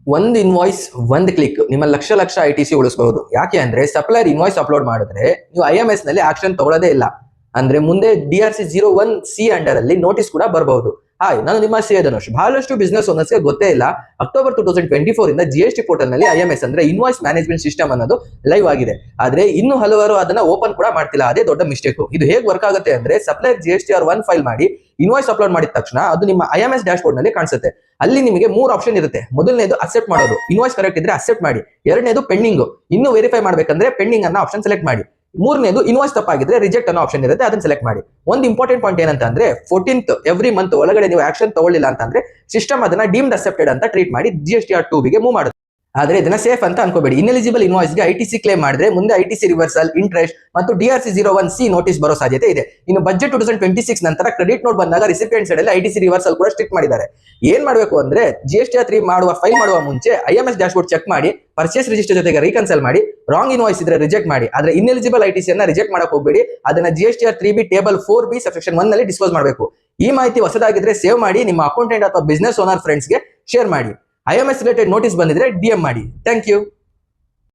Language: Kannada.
ಒಂದು ಇನ್ವಾಯ್ಸ್ ಒಂದ್ ಕ್ಲಿಕ್ ನಿಮ್ಮ ಲಕ್ಷ ಲಕ್ಷ ITC ಉಳಿಸಬಹುದು. ಯಾಕೆ ಅಂದ್ರೆ ಸಪ್ಲೈಯರ್ ಇನ್ವಾಯ್ಸ್ ಅಪ್ಲೋಡ್ ಮಾಡಿದ್ರೆ ನೀವು IMS ನಲ್ಲಿ ಆಕ್ಷನ್ ತಗೊಳ್ಳೋದೇ ಇಲ್ಲ. ಅಂದ್ರೆ ಮುಂದೆ DRC01C ಅಂಡರ್ ಅಲ್ಲಿ ನೋಟಿಸ್ ಕೂಡ ಬರಬಹುದು. ಹಾಯ್, ನಾನು ನಿಮ್ಮ ಸಿ ಧನುಷ್. ಬಹಳಷ್ಟು ಬಿಸ್ನೆಸ್ ಓನರ್ಸ್ಗೆ ಗೊತ್ತೇ ಇಲ್ಲ, ಅಕ್ಟೋಬರ್ 2024 ಇಂದ GST ಪೋರ್ಟಲ್ ನಲ್ಲಿ IMS ಅಂದ್ರೆ ಇನ್ವಾಯ್ಸ್ ಮ್ಯಾನೇಜ್ಮೆಂಟ್ ಸಿಸ್ಟಮ್ ಅನ್ನೋದು ಲೈವ್ ಆಗಿದೆ. ಆದ್ರೆ ಇನ್ನು ಹಲವಾರು ಅದನ್ನ ಓಪನ್ ಕೂಡ ಮಾಡ್ತಿಲ್ಲ. ಅದೇ ದೊಡ್ಡ ಮಿಸ್ಟೇಕ್. ಇದು ಹೇಗೆ ವರ್ಕ್ ಆಗುತ್ತೆ ಅಂದ್ರೆ ಸಪ್ಲೈಯರ್ GSTR1 ಫೈಲ್ ಮಾಡಿ ಇನ್ವಾಯ್ಸ್ ಅಪ್ಲೋಡ್ ಮಾಡಿದ ತಕ್ಷಣ ಅದು ನಿಮ್ಮ IMS ಡ್ಯಾಶ್ ಬೋರ್ಡ್ ನಲ್ಲಿ ಕಾಣಿಸುತ್ತೆ. ಅಲ್ಲಿ ನಿಮಗೆ 3 ಆಪ್ಷನ್ ಇರುತ್ತೆ. ಮೊದಲನೇದು ಅಕ್ಸೆಪ್ಟ್ ಮಾಡೋದು, ಇನ್ವಾಯ್ಸ್ ಕರೆಕ್ಟ್ ಇದ್ರೆ ಅಕ್ಸೆಪ್ಟ್ ಮಾಡಿ. ಎರಡನೇದು ಪೆಂಡಿಂಗ್, ಇನ್ನು ವೆರಿಫೈ ಮಾಡ್ಬೇಕಂದ್ರೆ ಪೆಂಡಿಂಗ್ ಅನ್ನೋ ಆಪ್ಷನ್ ಸೆಲೆಕ್ಟ್ ಮಾಡಿ. ಮೂರನೇದು ಇನ್ವಾಯ್ಸ್ ತಪ್ಪಾಗಿದ್ರೆ ರಿಜೆಕ್ಟ್ ಅನ್ನೋ ಆಪ್ಷನ್ ಇರುತ್ತೆ, ಅದನ್ನ ಸೆಲೆಕ್ಟ್ ಮಾಡಿ. ಒಂದು ಇಂಪಾರ್ಟೆಂಟ್ ಪಾಯಿಂಟ್ ಏನಂತ ಅಂದ್ರೆ 14th ಎವ್ರಿ ಮಂತ್ ಒಳಗಡೆ ನೀವು ಆಕ್ಷನ್ ತಗೊಳ್ಳಿಲ್ಲ ಅಂತಂದ್ರೆ ಸಿಸ್ಟಮ್ ಅದನ್ನ ಡೀಮ್ಡ್ ಅಕ್ಸೆಪ್ಟೆಡ್ ಅಂತ ಟ್ರೀಟ್ ಮಾಡಿ GSTR2 ಗೆ ಮೂವ್ ಮಾಡುತ್ತೆ. ಆದ್ರೆ ಇದನ್ನ ಸೇಫ್ ಅಂತ ಅನ್ಕೋಬೇಡಿ. ಇನ್ಎಲಿಜಿಬಲ್ ಇನ್ವಾಯ್ಸ್ ಗೆ ITC ಕ್ಲೇಮ್ ಮಾಡಿದ್ರೆ ಮುಂದೆ ITC ರಿವರ್ಸಲ್, ಇಂಟ್ರೆಸ್ಟ್ ಮತ್ತು DRC01C ನೋಟಿಸ್ ಬರೋ ಸಾಧ್ಯತೆ ಇದೆ. ಇನ್ನು ಬಜೆಟ್ 2026 ನಂತರ ಕ್ರೆಡಿಟ್ ನೋಟ್ ಬಂದಾಗ ರಿಸಿಪಿಯೆಂಟ್ ಸೈಡ್ ಅಲ್ಲಿ ITC ರಿವರ್ಸಲ್ ಕೂಡ ಸ್ಟ್ರಿಕ್ಟ್ ಮಾಡಿದ್ದಾರೆ. ಏನ್ ಮಾಡಬೇಕು ಅಂದ್ರೆ GSTR3 ಫೈಲ್ ಮಾಡುವ ಮುಂಚೆ IMS ಡ್ಯಾಶ್ ಬೋರ್ಡ್ ಚೆಕ್ ಮಾಡಿ, ಪರ್ಚೇಸ್ ರಿಜಿಸ್ಟರ್ ಜೊತೆಗೆ ರೀಕನ್ಸಲ್ ಮಾಡಿ, ರಾಂಗ್ ಇನ್ವಾಯ್ಸ್ ಇದ್ರೆ ರಿಜೆಕ್ಟ್ ಮಾಡಿ. ಆದ್ರೆ ಇನ್ಎಲಿಜಿಬಲ್ ITC ಅನ್ನ ರಿಜೆಕ್ಟ್ ಮಾಡಕ್ ಹೋಗಬೇಡಿ. ಅದನ್ನ GSTR3B ಟೇಬಲ್ 4B ಸಬ್ಸೆಕ್ಷನ್ 1 ನಲ್ಲಿ ಡಿಸ್ಕ್ಲೋಸ್ ಮಾಡಬೇಕು. ಈ ಮಾಹಿತಿ ಹೊಸದಾಗಿದ್ರೆ ಸೇವ್ ಮಾಡಿ, ನಿಮ್ಮ ಅಕೌಂಟೆಂಟ್ ಅಥವಾ ಬಿಸ್ನೆಸ್ ಓನರ್ ಫ್ರೆಂಡ್ಸ್ಗೆ ಶೇರ್ ಮಾಡಿ. IMS ರಿಲೇಟೆಡ್ ನೋಟಿಸ್ ಬಂದಿದ್ರೆ DM ಮಾಡಿ. Thank you.